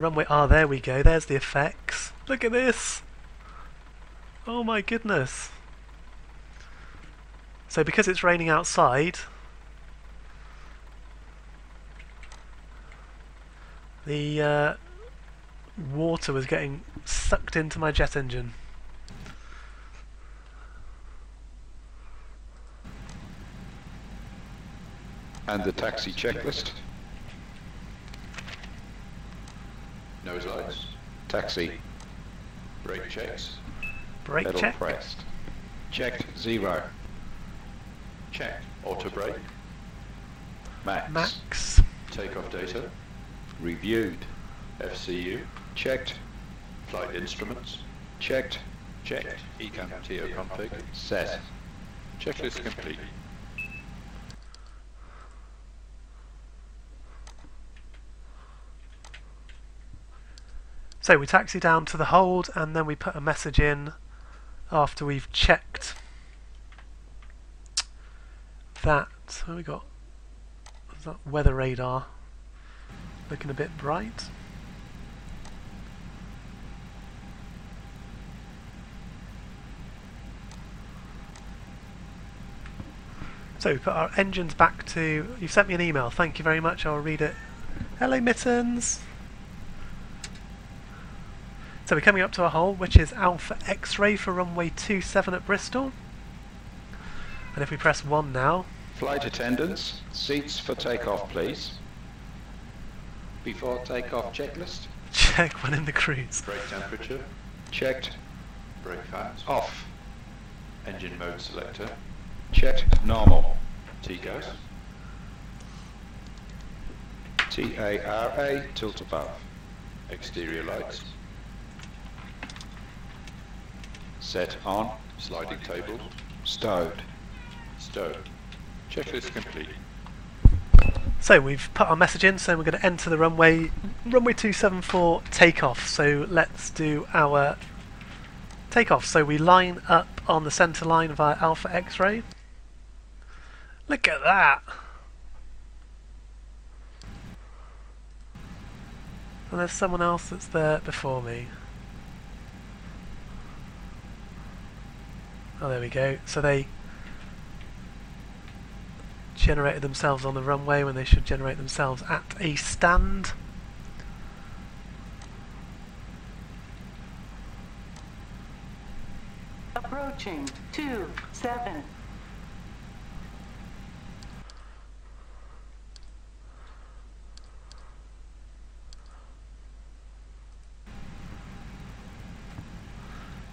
Runway, ah, there we go, there's the effects. Look at this! Oh my goodness. So because it's raining outside, the water was getting sucked into my jet engine. And the taxi checklist. Nose lights. Taxi. Brake checks. Brake Pedal check. pressed. Checked 0. Checked auto brake. Max. Takeoff data. Reviewed. FCU. Checked. Flight instruments. Checked. Checked. Ecam TO config. Set. Checklist complete. So we taxi down to the hold and then we put a message in after we've checked that. What have we got? Is that weather radar looking a bit bright? So we put our engines back to... You've sent me an email, thank you very much, I'll read it. Hello Mittens! So we're coming up to a hole which is Alpha X-ray for runway 27 at Bristol. And if we press 1 now... Flight attendants, seats for takeoff please. Before takeoff checklist. Check one in the cruise. Brake temperature. Checked. Brake fans. Off. Engine mode selector. Checked. Normal. TGOS. TARA. Tilt above. Exterior lights. Set on. Sliding table. Stowed. Stowed. Checklist complete. So we've put our message in, so we're going to enter the runway 274 takeoff. So let's do our takeoff. So we line up on the centre line via Alpha X-ray. Look at that! And there's someone else that's there before me. Oh, there we go. So they generated themselves on the runway when they should generate themselves at a stand. Approaching 27.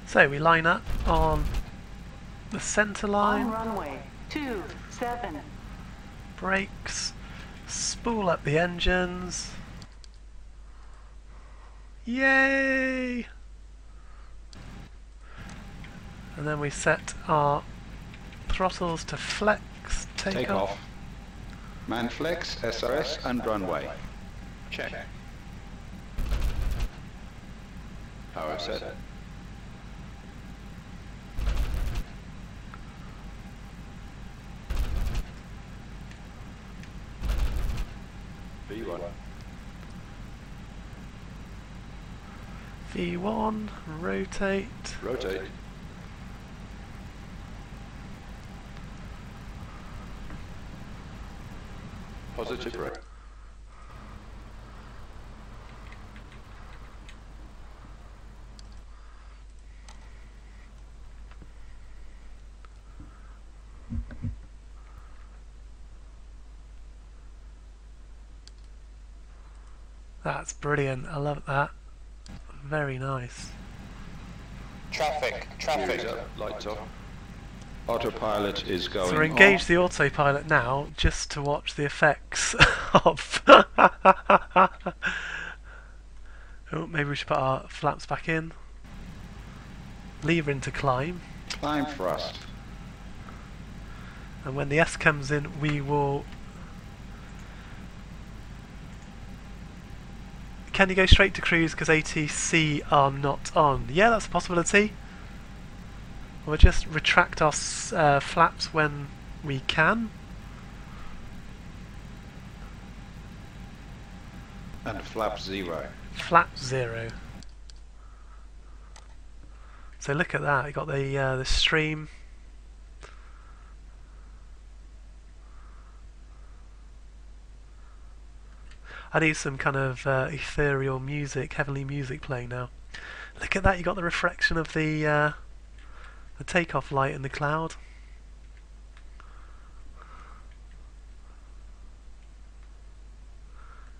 So we line up on the centre line. On runway 27. Brakes. Spool up the engines. Yay! And then we set our throttles to flex. Take off. Man flex, SRS and runway. Check. Power set. V1. V1, rotate. Rotate. Positive brake. That's brilliant, I love that. Very nice. Traffic. Lights off. Autopilot is going So we're engaged off. the autopilot now just to watch the effects of... Oh, maybe we should put our flaps back in. Lever into climb. Climb thrust. And when the S comes in, we will... Can you go straight to cruise because ATC are not on? Yeah, that's a possibility. We'll just retract our flaps when we can. And flap 0. Flap 0. So look at that, you got the stream. I need some kind of ethereal music, heavenly music playing now. Look at that, you got the reflection of the takeoff light in the cloud.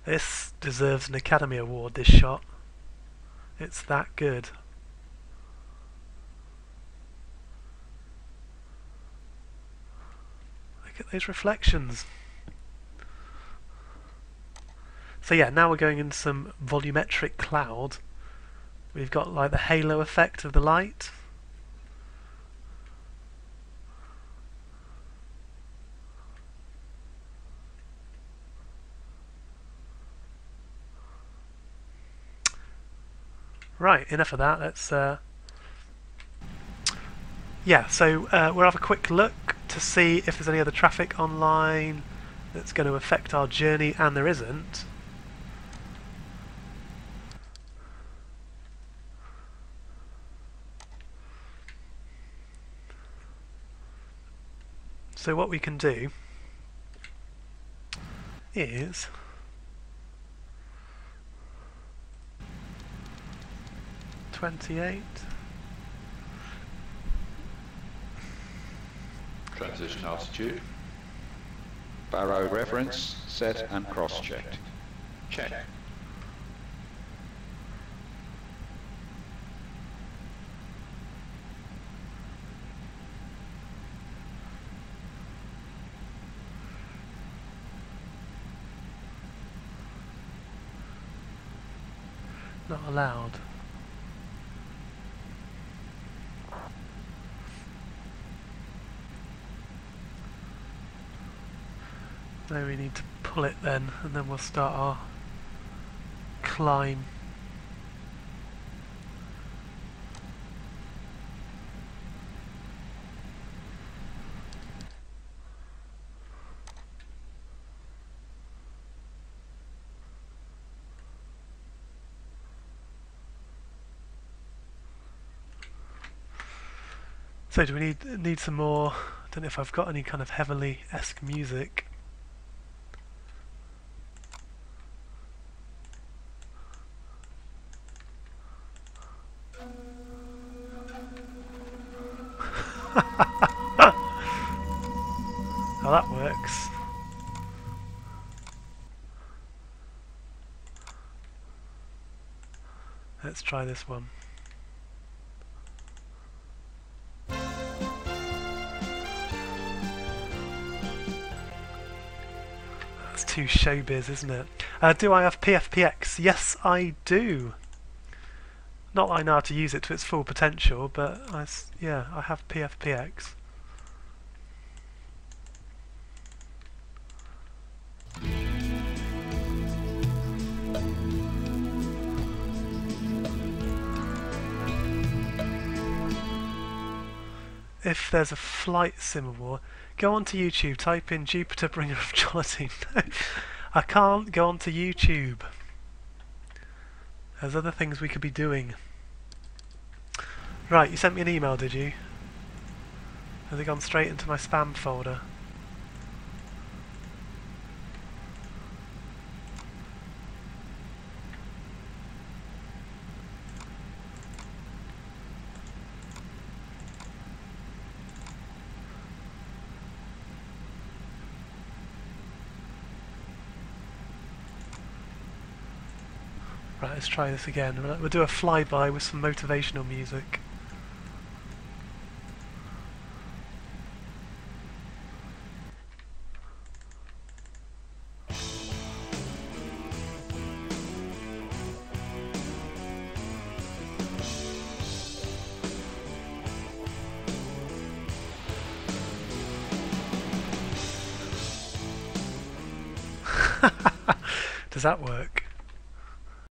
This deserves an Academy Award, this shot. It's that good. Look at those reflections. So yeah, now we're going into some volumetric cloud. We've got like the halo effect of the light. Right, enough of that. Let's yeah, so we'll have a quick look to see if there's any other traffic online that's going to affect our journey, and there isn't. So what we can do is Transition altitude. Barrow reference set and cross-checked. Check. not allowed. So we need to pull it then, and then we'll start our climb. So do we need some more? I don't know if I've got any kind of heavenly-esque music. Now that works. Let's try this one. That's too showbiz, isn't it? Do I have PFPX? Yes, I do. Not that I know how to use it to its full potential, but yeah, I have PFPX. If there's a flight sim war, go onto YouTube, type in Jupiter Bringer of Jollity. No, I can't go onto YouTube. There's other things we could be doing. Right, you sent me an email, did you? Has it gone straight into my spam folder? Right, let's try this again. We'll do a flyby with some motivational music. Does that work?